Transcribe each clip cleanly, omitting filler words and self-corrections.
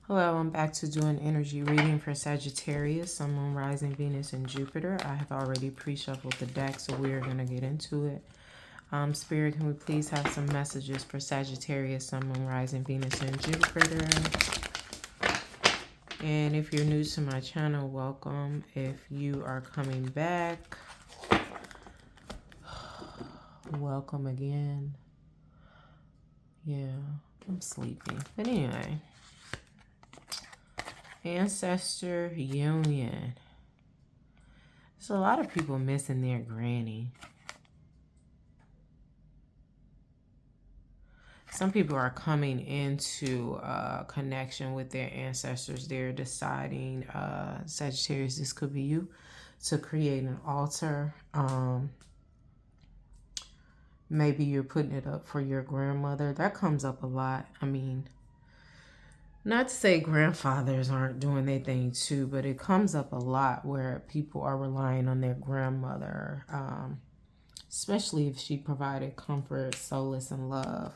Hello, I'm back to do an energy reading for Sagittarius, Sun, Moon, Rising, Venus, and Jupiter. I have already pre-shuffled the deck, so we're going to get into it. Spirit, can we please have some messages for Sagittarius, Sun, Moon, Rising, Venus, and Jupiter? And if you're new to my channel, welcome. If you are coming back, welcome again. Yeah, I'm sleepy. But anyway. Ancestor union. There's a lot of people missing their granny. Some people are coming into connection with their ancestors. They're deciding, Sagittarius, this could be you, to create an altar. Maybe you're putting it up for your grandmother. That comes up a lot. I mean, not to say grandfathers aren't doing their thing too, but it comes up a lot where people are relying on their grandmother, especially if she provided comfort, solace, and love.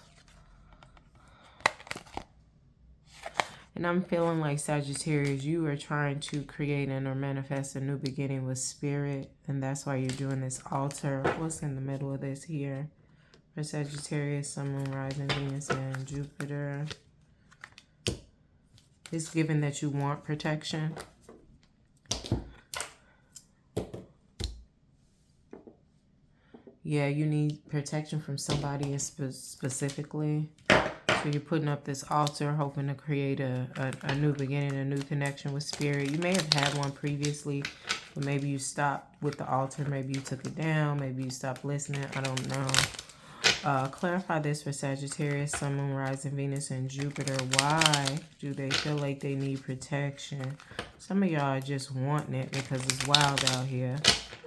And I'm feeling like, Sagittarius, you are trying to create and or manifest a new beginning with spirit, and that's why you're doing this altar. What's in the middle of this here? For Sagittarius, Sun, Moon, Rising, Venus, and Jupiter. It's given that you want protection. Yeah, you need protection from somebody specifically. So you're putting up this altar, hoping to create a new beginning, a new connection with spirit. You may have had one previously, but maybe you stopped with the altar. Maybe you took it down. Maybe you stopped listening. I don't know. Clarify this for Sagittarius, Sun, Moon, Rising, Venus, and Jupiter. Why do they feel like they need protection? Some of y'all are just wanting it because it's wild out here,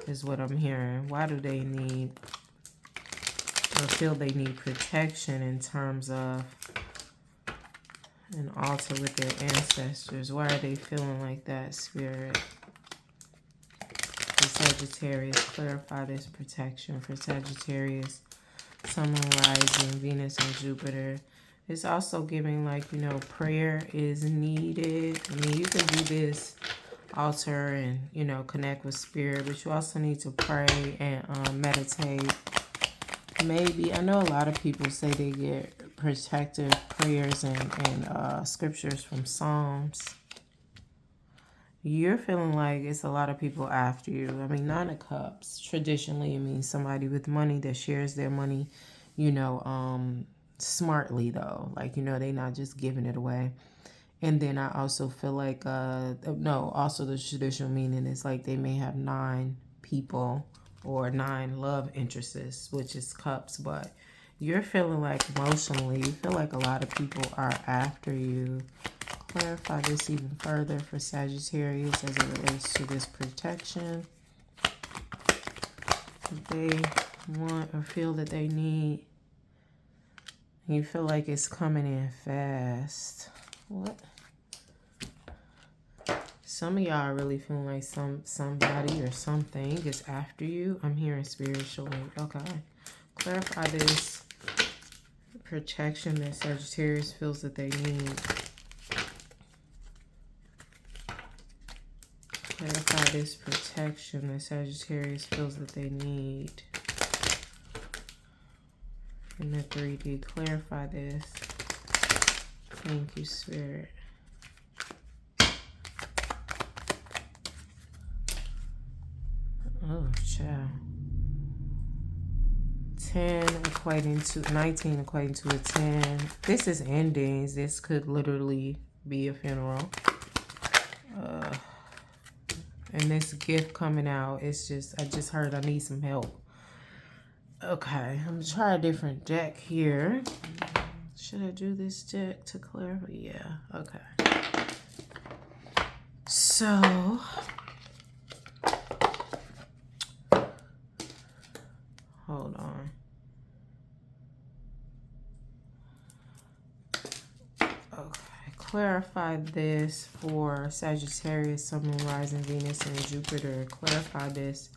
is what I'm hearing. Why do they need or feel they need protection in terms of an altar with their ancestors? Why are they feeling like that, Spirit? For Sagittarius, clarify this protection for Sagittarius, Sun, Moon, Rising, Venus, and Jupiter. It's also giving, like, you know, prayer is needed. I mean, you can do this altar and, you know, connect with spirit, but you also need to pray and meditate. Maybe, I know a lot of people say they get protective prayers and scriptures from Psalms. You're feeling like it's a lot of people after you. I mean, Nine of Cups, traditionally, it means somebody with money that shares their money, you know, smartly, though. Like, you know, they're not just giving it away. And then I also feel like, also the traditional meaning is like they may have 9 people or 9 love interests, which is cups. But you're feeling like emotionally, you feel like a lot of people are after you. Clarify this even further for Sagittarius as it relates to this protection that they want or feel that they need. You feel like it's coming in fast. What? Some of y'all are really feeling like somebody or something is after you. I'm hearing spiritually. Okay. Clarify this protection that Sagittarius feels that they need. Clarify this protection that Sagittarius feels that they need. In the 3D, clarify this. Thank you, Spirit. Oh, child. 10 equating to 19 equating to a 10. This is endings. This could literally be a funeral. And this gift coming out, it's just, I just heard I need some help. Okay, I'm gonna try a different deck here. Should I do this deck to clarify? Yeah, okay. So, hold on. Okay, clarify this for Sagittarius, Sun, Moon, Rising, Venus, and Jupiter. Clarify this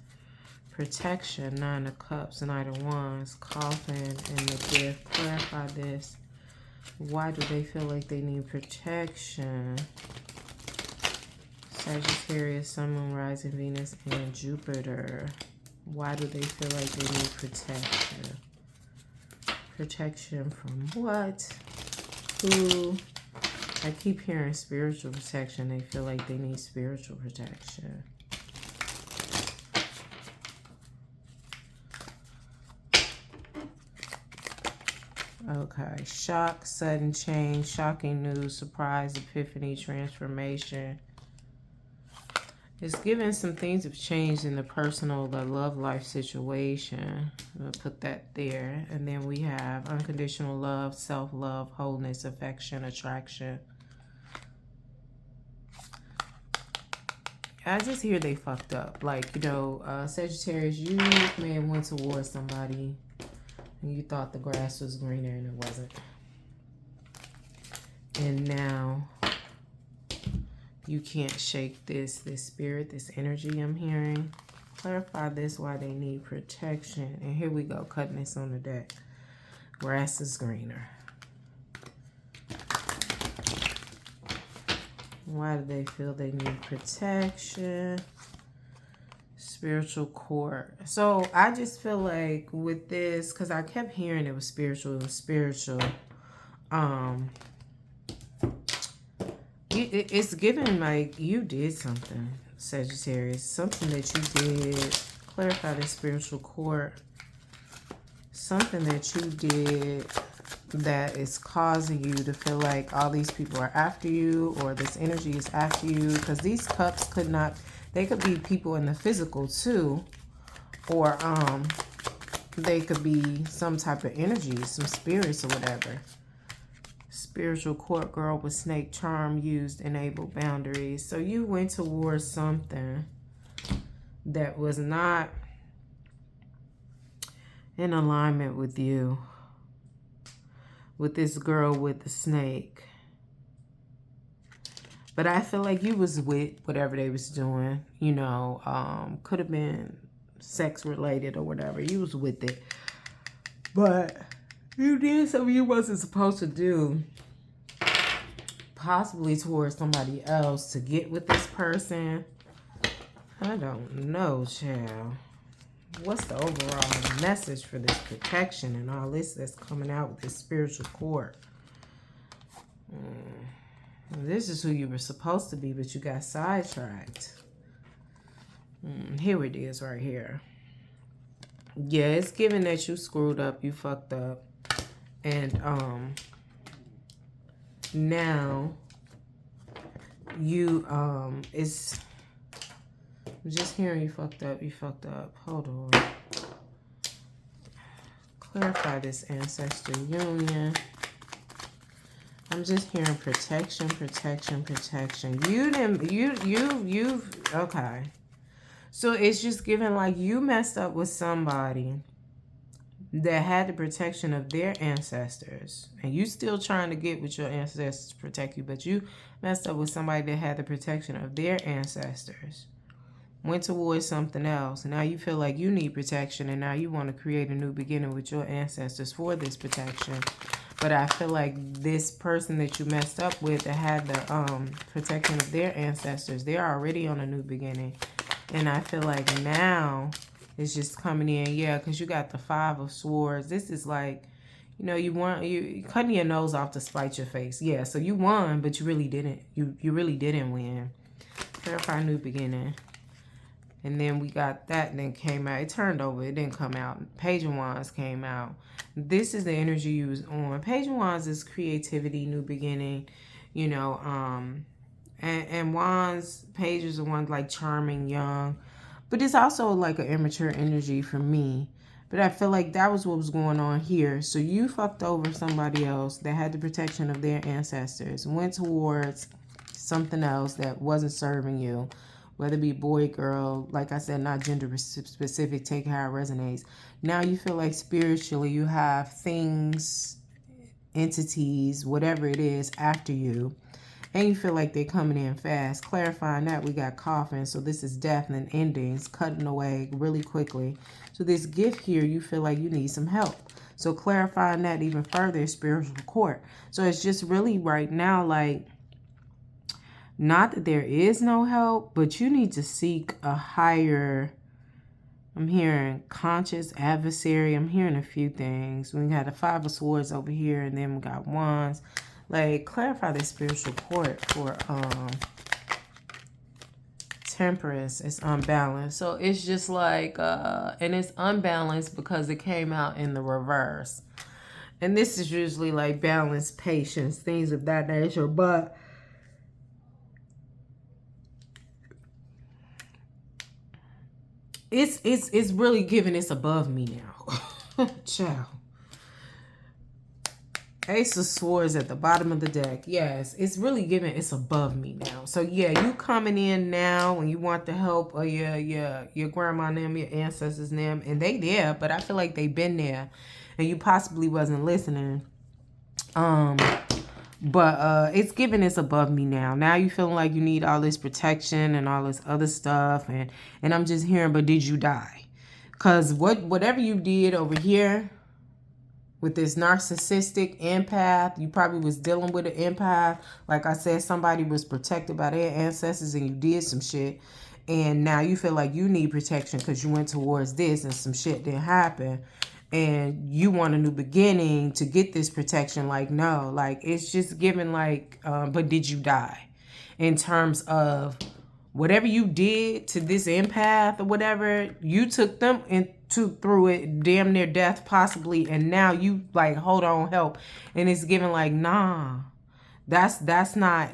protection, 9 of Cups, Knight of Wands, Coffin, and the gift. Clarify this Why do they feel like they need protection? Sagittarius, Sun, Moon, Rising, Venus, and Jupiter. Why do they feel like they need protection? Protection from what? Who? I keep hearing spiritual protection. They feel like they need spiritual protection. Okay. Shock, sudden change, shocking news, surprise, epiphany, transformation. It's given some things have changed in the personal, the love life situation. I'll put that there. And then we have unconditional love, self-love, wholeness, affection, attraction. I just hear they fucked up. Like, you know, Sagittarius, you may have went towards somebody and you thought the grass was greener and it wasn't. And now you can't shake this spirit, this energy I'm hearing. Clarify this, why they need protection. And here we go, cutting this on the deck. Grass is greener. Why do they feel they need protection? Spiritual court. So I just feel like with this, because I kept hearing it was spiritual, it's given like you did something, Sagittarius. Something that you did. Clarify the spiritual court. Something that you did that is causing you to feel like all these people are after you, or this energy is after you, because these cups could not, they could be people in the physical too, or they could be some type of energy, some spirits or whatever. Spiritual court, girl with snake charm used, enabled boundaries. So you went towards something that was not in alignment with you. With this girl with the snake. But I feel like you was with whatever they was doing. You know, could have been sex related or whatever. You was with it. But you did something you wasn't supposed to do. Possibly towards somebody else to get with this person. I don't know, child. What's the overall message for this protection and all this that's coming out with this spiritual court? This is who you were supposed to be, but you got sidetracked. Here it is right here. Yeah, it's given that you screwed up, you fucked up. And now you it's I'm just hearing you fucked up, you fucked up. Hold on. Clarify this ancestor union. I'm just hearing protection, protection, protection. You've okay. So it's just given like you messed up with somebody that had the protection of their ancestors. And you still trying to get with your ancestors to protect you, but you messed up with somebody that had the protection of their ancestors. Went towards something else. Now you feel like you need protection, and now you want to create a new beginning with your ancestors for this protection. But I feel like this person that you messed up with that had the protection of their ancestors, they're already on a new beginning. And I feel like now it's just coming in, yeah, because you got the 5 of Swords. This is like, you know, you cutting your nose off to spite your face. Yeah, so you won, but you really didn't. You really didn't win. Clarify new beginning. And then we got that, and then came out. It turned over. It didn't come out. Page of Wands came out. This is the energy you was on. Page of Wands is creativity, new beginning, you know. And Wands, pages are ones like charming, young. But it's also like an immature energy for me. But I feel like that was what was going on here. So you fucked over somebody else that had the protection of their ancestors. Went towards something else that wasn't serving you. Whether it be boy, girl, like I said, not gender specific, take how it resonates. Now you feel like spiritually you have things, entities, whatever it is after you. And you feel like they're coming in fast. Clarifying that, we got coffin. So this is death and endings, cutting away really quickly. So this gift here, you feel like you need some help. So clarifying that even further is spiritual court. So it's just really right now, like, not that there is no help, but you need to seek a higher, I'm hearing conscious adversary. I'm hearing a few things. We got the 5 of Swords over here, and then we got Wands. Like, clarify the spiritual court for Temperance. Is unbalanced. So it's just like, and it's unbalanced because it came out in the reverse. And this is usually like balance, patience, things of that nature. But it's really giving it's above me now. Ciao. Ace of Swords at the bottom of the deck. Yes, it's really giving it's above me now. So yeah, you coming in now when you want the help of your grandma and them, your ancestors and them, and they there, but I feel like they've been there and you possibly wasn't listening. But it's giving it's above me now. Now you feeling like you need all this protection and all this other stuff, and I'm just hearing, but did you die? Because whatever you did over here with this narcissistic empath, you probably was dealing with an empath. Like I said, somebody was protected by their ancestors and you did some shit. And now you feel like you need protection because you went towards this and some shit didn't happen. And you want a new beginning to get this protection. Like, no, like it's just giving like, but did you die? In terms of whatever you did to this empath or whatever, you took them through it, damn near death possibly, and now you like, hold on, help. And it's giving like, nah, that's not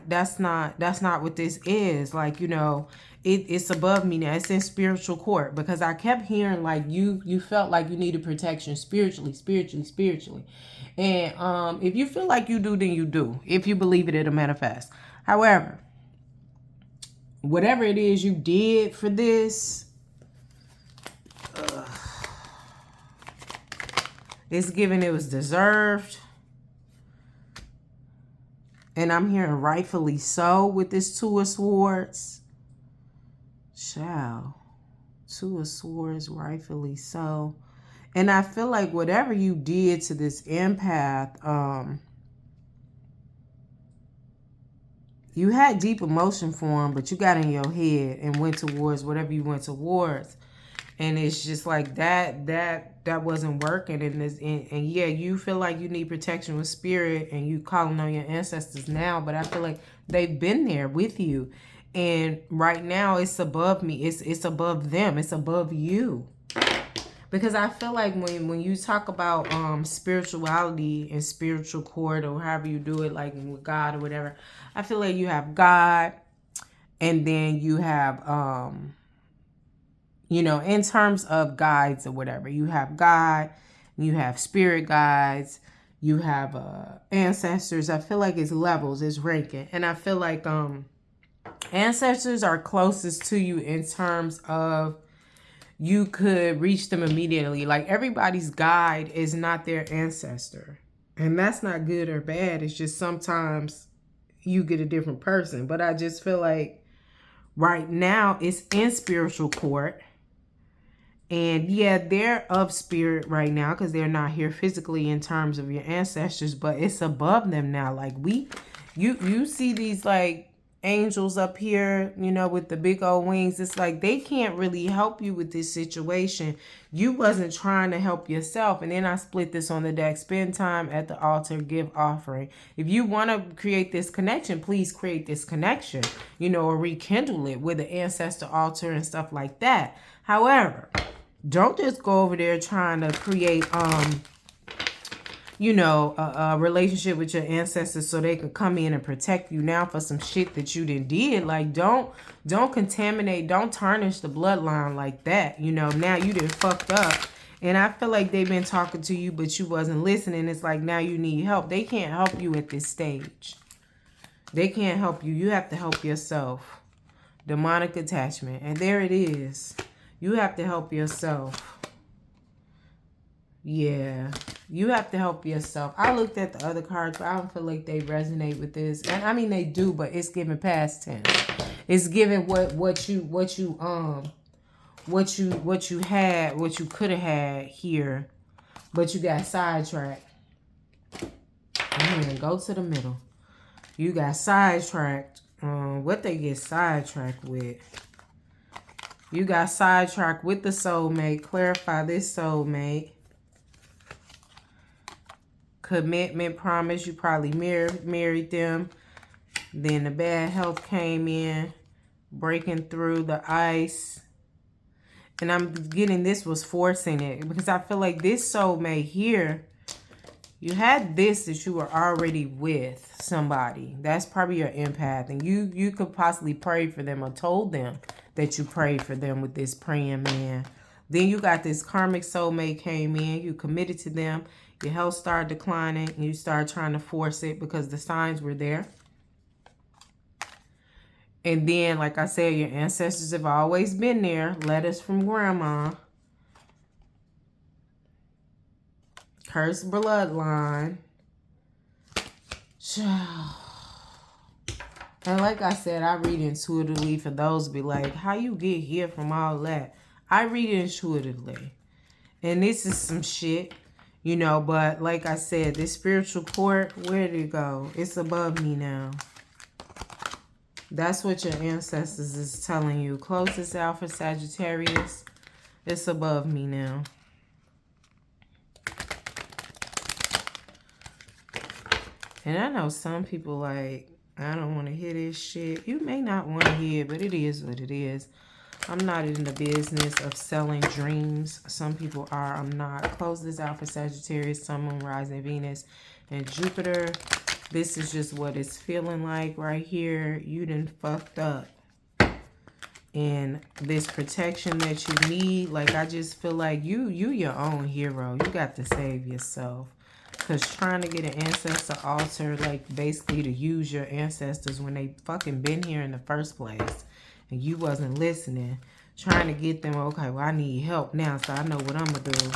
what this is. Like, you know, it's above me now. It's in spiritual court because I kept hearing like you felt like you needed protection spiritually. And if you feel like you do, then you do. If you believe it, it'll manifest. However, whatever it is you did for this, it's given it was deserved. And I'm hearing rightfully so with this 2 of Swords. Child. 2 of Swords, rightfully so. And I feel like whatever you did to this empath, you had deep emotion for him, but you got in your head and went towards whatever you went towards. And it's just like that wasn't working. And yeah, you feel like you need protection with spirit and you calling on your ancestors now, but I feel like they've been there with you. And right now it's above me. It's above them. It's above you. Because I feel like when you talk about spirituality and spiritual court or however you do it, like with God or whatever, I feel like you have God and then you have you know, in terms of guides or whatever, you have God, you have spirit guides, you have ancestors. I feel like it's levels, it's ranking. And I feel like ancestors are closest to you in terms of you could reach them immediately. Like everybody's guide is not their ancestor. And that's not good or bad. It's just sometimes you get a different person. But I just feel like right now it's in spiritual court. And yeah, they're of spirit right now because they're not here physically in terms of your ancestors, but it's above them now. Like you see these like angels up here, you know, with the big old wings. It's like they can't really help you with this situation. You wasn't trying to help yourself. And then I split this on the deck. Spend time at the altar, give offering. If you want to create this connection, please create this connection, you know, or rekindle it with the ancestor altar and stuff like that. However, don't just go over there trying to create, you know, a relationship with your ancestors so they can come in and protect you now for some shit that you did. Like, don't contaminate, don't tarnish the bloodline like that. You know, now you done fucked up. And I feel like they've been talking to you, but you wasn't listening. It's like now you need help. They can't help you at this stage. They can't help you. You have to help yourself. Demonic attachment. And there it is. You have to help yourself. Yeah. You have to help yourself. I looked at the other cards, but I don't feel like they resonate with this. And I mean they do, but it's giving past tense. It's giving what you had, what you could have had here But you got sidetracked. Go to the middle. You got sidetracked. What they get sidetracked with? You got sidetracked with the soulmate. Clarify this soulmate. Commitment, promise. You probably married them. Then the bad health came in. Breaking through the ice. And I'm getting this was forcing it. Because I feel like this soulmate here, you had this that you were already with somebody. That's probably your empath. And you could possibly pray for them or told them that you prayed for them with this praying man. Then you got this karmic soulmate came in. You committed to them. Your health started declining. And you started trying to force it because the signs were there. And then, like I said, your ancestors have always been there. Letters from grandma. Cursed bloodline. And like I said, I read intuitively for those be like, how you get here from all that? I read intuitively. And this is some shit, you know, but like I said, this spiritual court, where did it go? It's above me now. That's what your ancestors is telling you. Closest out for Sagittarius. It's above me now. And I know some people like, I don't want to hear this shit. You may not want to hear it, but it is what it is. I'm not in the business of selling dreams. Some people are. I'm not. Close this out for Sagittarius, Sun, Moon, Rising, Venus, and Jupiter. This is just what it's feeling like right here. You done fucked up. And this protection that you need, like I just feel like you your own hero. You got to save yourself. Because trying to get an ancestor altar, like basically to use your ancestors when they fucking been here in the first place. And you wasn't listening. Trying to get them, okay, well I need help now so I know what I'm going to do.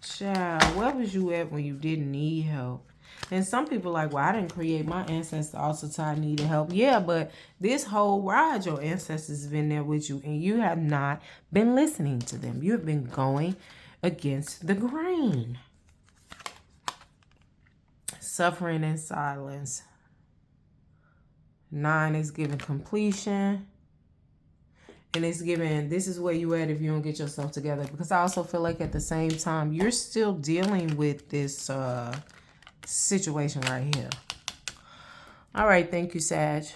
Child, where was you at when you didn't need help? And some people like, well, I didn't create my ancestor altar so I needed help. Yeah, but this whole ride, your ancestors have been there with you. And you have not been listening to them. You have been going against the grain. Suffering in silence. 9 is giving completion. And it's giving, this is where you at if you don't get yourself together. Because I also feel like at the same time, you're still dealing with this situation right here. All right, thank you, Sag.